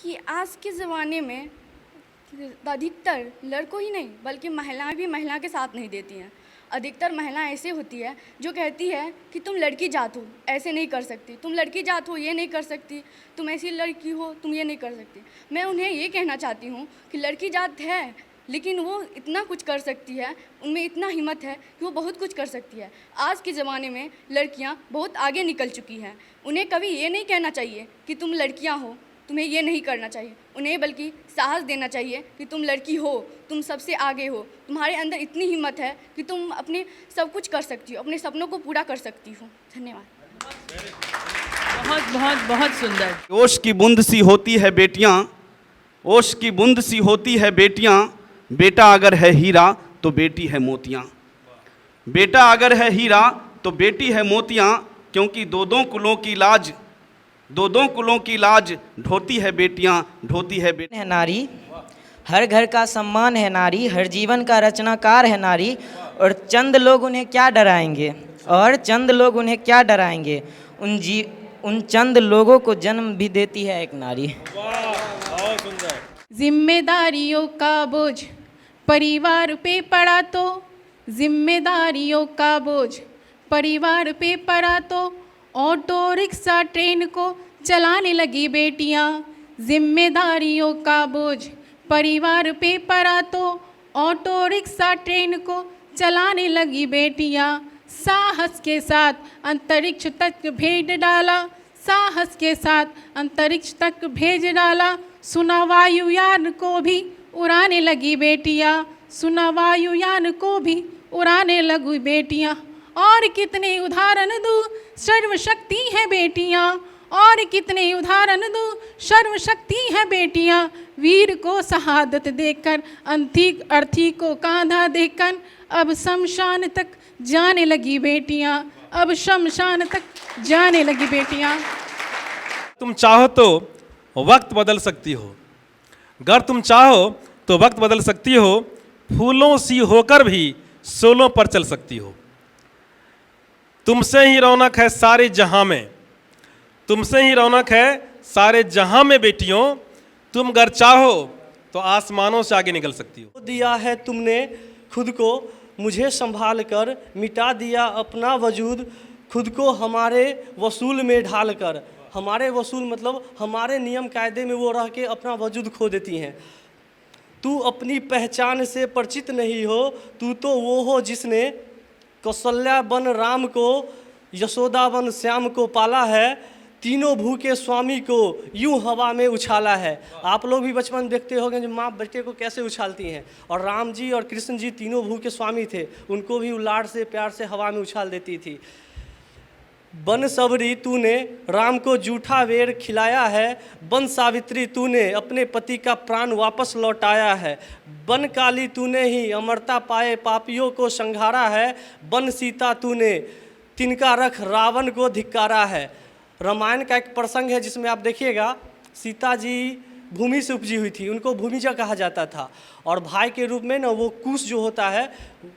कि आज के ज़माने में अधिकतर लड़कों ही नहीं बल्कि महिलाएं भी महिला के साथ नहीं देती हैं। अधिकतर महिलाएं ऐसे होती है जो कहती है कि तुम लड़की जात हो, ऐसे नहीं कर सकती, तुम लड़की जात हो, ये नहीं कर सकती, तुम ऐसी लड़की हो, तुम ये नहीं कर सकती। मैं उन्हें ये कहना चाहती हूँ कि लड़की जात है लेकिन वो इतना कुछ कर सकती है, उनमें इतना हिम्मत है कि वो बहुत कुछ कर सकती है। आज के ज़माने में लड़कियाँ बहुत आगे निकल चुकी हैं। उन्हें कभी ये नहीं कहना चाहिए कि तुम लड़कियाँ हो, तुम्हें ये नहीं करना चाहिए। उन्हें बल्कि साहस देना चाहिए कि तुम लड़की हो, तुम सबसे आगे हो, तुम्हारे अंदर इतनी हिम्मत है कि तुम अपने सब कुछ कर सकती हो, अपने सपनों को पूरा कर सकती हो। धन्यवाद। बहुत बहुत बहुत सुंदर। ओश की बूंद सी होती है बेटियां, ओश की बूंद सी होती है बेटियां, बेटा अगर है हीरा तो बेटी है मोतियां। बेटा अगर है हीरा तो बेटी है मोतियां, क्योंकि दो दो कुलों की लाज, दो दो कुलों की लाज ढोती है बेटियां, ढोती है बेटी है नारी, हर घर का सम्मान है नारी, हर जीवन का रचनाकार है नारी। और चंद लोग उन्हें क्या डराएंगे, और चंद लोग उन्हें क्या डराएंगे, उन चंद लोगों को जन्म भी देती है एक नारी। जिम्मेदारियों का बोझ परिवार पे पड़ा तो, जिम्मेदारियों का बोझ परिवार पे पड़ा तो, ऑटो रिक्शा ट्रेन को चलाने लगी बेटियां। जिम्मेदारियों का बोझ परिवार पे पड़ा तो, ऑटो रिक्शा ट्रेन को चलाने लगी बेटियां। साहस के साथ अंतरिक्ष तक भेज डाला, साहस के साथ अंतरिक्ष तक भेज डाला। सुना वायुयान को भी उड़ाने लगी बेटियां, सुना वायुयान को भी उड़ाने लगी बेटियां। और कितने उदाहरण दूँ, सर्वशक्ति है बेटियां, और कितने उदाहरण दूँ, सर्वशक्ति है बेटियां। वीर को शहादत देकर, अर्थी को कांधा देकर, अब शमशान तक जाने लगी बेटियां, अब शमशान तक जाने लगी बेटियां। तुम चाहो तो वक्त बदल सकती हो, अगर तुम चाहो तो वक्त बदल सकती हो, फूलों सी होकर भी सोलों पर चल सकती हो। तुमसे ही रौनक है सारे जहां में, तुमसे ही रौनक है सारे जहां में बेटियों, तुम अगर चाहो तो आसमानों से आगे निकल सकती हो। दिया है तुमने खुद को मुझे संभाल कर, मिटा दिया अपना वजूद खुद को हमारे वसूल में ढाल कर। हमारे वसूल मतलब हमारे नियम कायदे में वो रह के अपना वजूद खो देती हैं। तू अपनी पहचान से परिचित नहीं हो, तू तो वो हो जिसने कौशल्या बन राम को, यशोदा बन श्याम को पाला है, तीनों भू के स्वामी को यूं हवा में उछाला है। आप लोग भी बचपन देखते होंगे जो माँ बेटे को कैसे उछालती हैं, और राम जी और कृष्ण जी तीनों भू के स्वामी थे, उनको भी लाड से प्यार से हवा में उछाल देती थी। बन सबरी तूने राम को जूठा वेर खिलाया है, बन सावित्री तूने अपने पति का प्राण वापस लौटाया है, बन काली तूने ही अमरता पाए पापियों को संघारा है, बन सीता तूने तिनका रख रावण को धिक्कारा है। रामायण का एक प्रसंग है जिसमें आप देखिएगा सीता जी भूमि से उपजी हुई थी, उनको भूमिजा कहा जाता था, और भाई के रूप में ना वो कुश जो होता है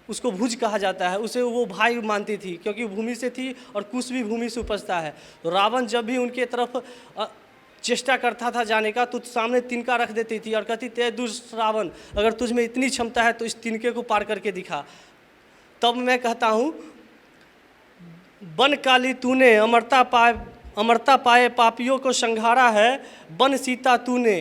उसको भुज कहा जाता है, उसे वो भाई मानती थी क्योंकि भूमि से थी और कुश भी भूमि से उपजता है। तो रावण जब भी उनके तरफ चेष्टा करता था जाने का तो सामने तिनका रख देती थी और कहती ते दुष्ट रावण, अगर तुझ में इतनी क्षमता है तो इस तिनके को पार करके दिखा। तब मैं कहता हूँ बन काली तूने अमरता पाए पापियों को संघारा है, बन सीता तूने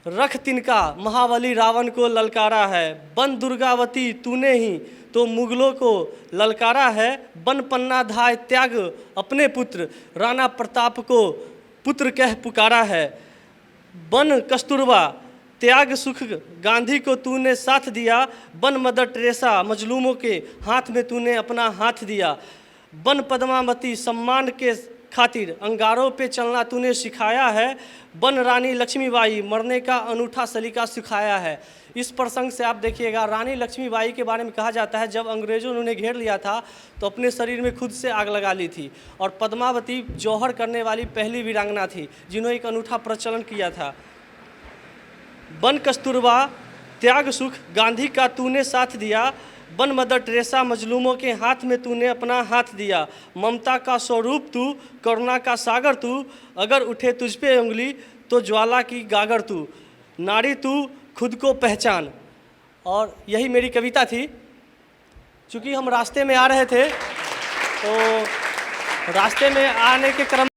रख तिनका महाबली रावण को ललकारा है, बन दुर्गावती तूने ही तो मुगलों को ललकारा है, बन पन्ना धाय त्याग अपने पुत्र राणा प्रताप को पुत्र कह पुकारा है, बन कस्तूरबा त्याग सुख गांधी को तूने साथ दिया, बन मदर टेरेसा मजलूमों के हाथ में तूने अपना हाथ दिया, बन पद्मावती सम्मान के खातिर अंगारों पे चलना तूने सिखाया है, बन रानी लक्ष्मीबाई मरने का अनूठा सलीका सिखाया है। इस प्रसंग से आप देखिएगा रानी लक्ष्मीबाई के बारे में कहा जाता है जब अंग्रेज़ों ने उन्हें घेर लिया था तो अपने शरीर में खुद से आग लगा ली थी, और पद्मावती जौहर करने वाली पहली वीरांगना थी जिन्होंने एक अनूठा प्रचलन किया था। बन कस्तूरबा त्याग सुख गांधी का तूने साथ दिया, बन मदर टेरेसा मजलूमों के हाथ में तूने अपना हाथ दिया, ममता का स्वरूप तू करुणा का सागर तू, अगर उठे तुझ पे उंगली तो ज्वाला की गागर तू, नारी तू खुद को पहचान। और यही मेरी कविता थी। चूँकि हम रास्ते में आ रहे थे, तो रास्ते में आने के क्रम